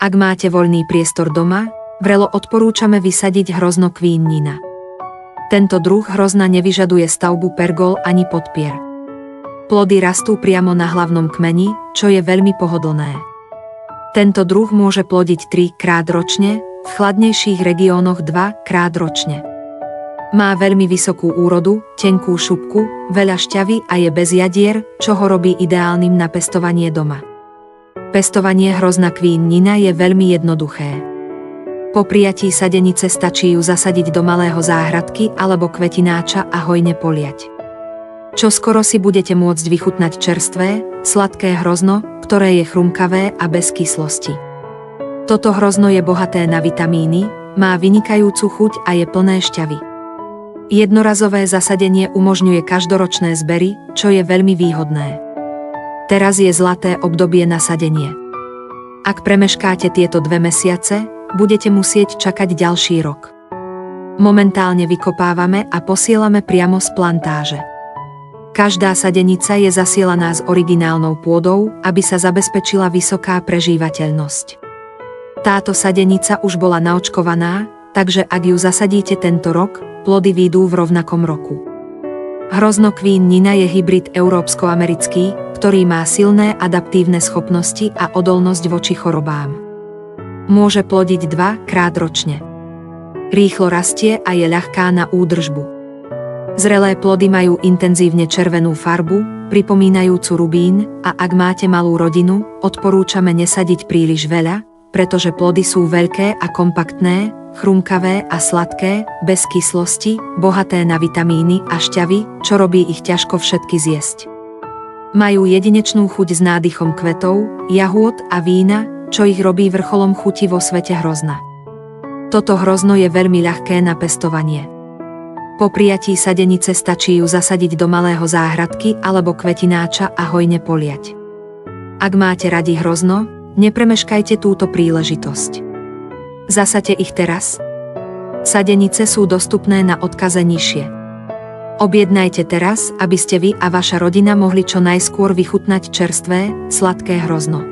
Ak máte voľný priestor doma, vrelo odporúčame vysadiť hrozno kvínnina. Tento druh hrozna nevyžaduje stavbu pergol ani podpier. Plody rastú priamo na hlavnom kmeni, čo je veľmi pohodlné. Tento druh môže plodiť 3 krát ročne, v chladnejších regiónoch 2 krát ročne. Má veľmi vysokú úrodu, tenkú šupku, veľa šťavy a je bez jadier, čo ho robí ideálnym na pestovanie doma. Pestovanie hrozna kvínnina je veľmi jednoduché. Po prijatí sadenice stačí ju zasadiť do malého záhradky alebo kvetináča a hojne poliať. Čoskoro si budete môcť vychutnať čerstvé, sladké hrozno, ktoré je chrumkavé a bez kyslosti. Toto hrozno je bohaté na vitamíny, má vynikajúcu chuť a je plné šťavy. Jednorazové zasadenie umožňuje každoročné zbery, čo je veľmi výhodné. Teraz je zlaté obdobie na sadenie. Ak premeškáte tieto 2 mesiace, budete musieť čakať ďalší rok. Momentálne vykopávame a posielame priamo z plantáže. Každá sadenica je zasielaná s originálnou pôdou, aby sa zabezpečila vysoká prežívateľnosť. Táto sadenica už bola naočkovaná, takže ak ju zasadíte tento rok, plody výjdú v rovnakom roku. Hrozno kvínnina je hybrid európsko-americký, ktorý má silné adaptívne schopnosti a odolnosť voči chorobám. Môže plodiť 2 krát ročne. Rýchlo rastie a je ľahká na údržbu. Zrelé plody majú intenzívne červenú farbu, pripomínajúcu rubín, a ak máte malú rodinu, odporúčame nesadiť príliš veľa, pretože plody sú veľké a kompaktné, chrumkavé a sladké, bez kyslosti, bohaté na vitamíny a šťavy, čo robí ich ťažko všetky zjesť. Majú jedinečnú chuť s nádychom kvetov, jahôd a vína, čo ich robí vrcholom chuti vo svete hrozna. Toto hrozno je veľmi ľahké na pestovanie. Po prijatí sadenice stačí ju zasadiť do malého záhradky alebo kvetináča a hojne poliať. Ak máte radi hrozno, nepremeškajte túto príležitosť. Zasaďte ich teraz. Sadenice sú dostupné na odkaze nižšie. Objednajte teraz, aby ste vy a vaša rodina mohli čo najskôr vychutnať čerstvé, sladké hrozno.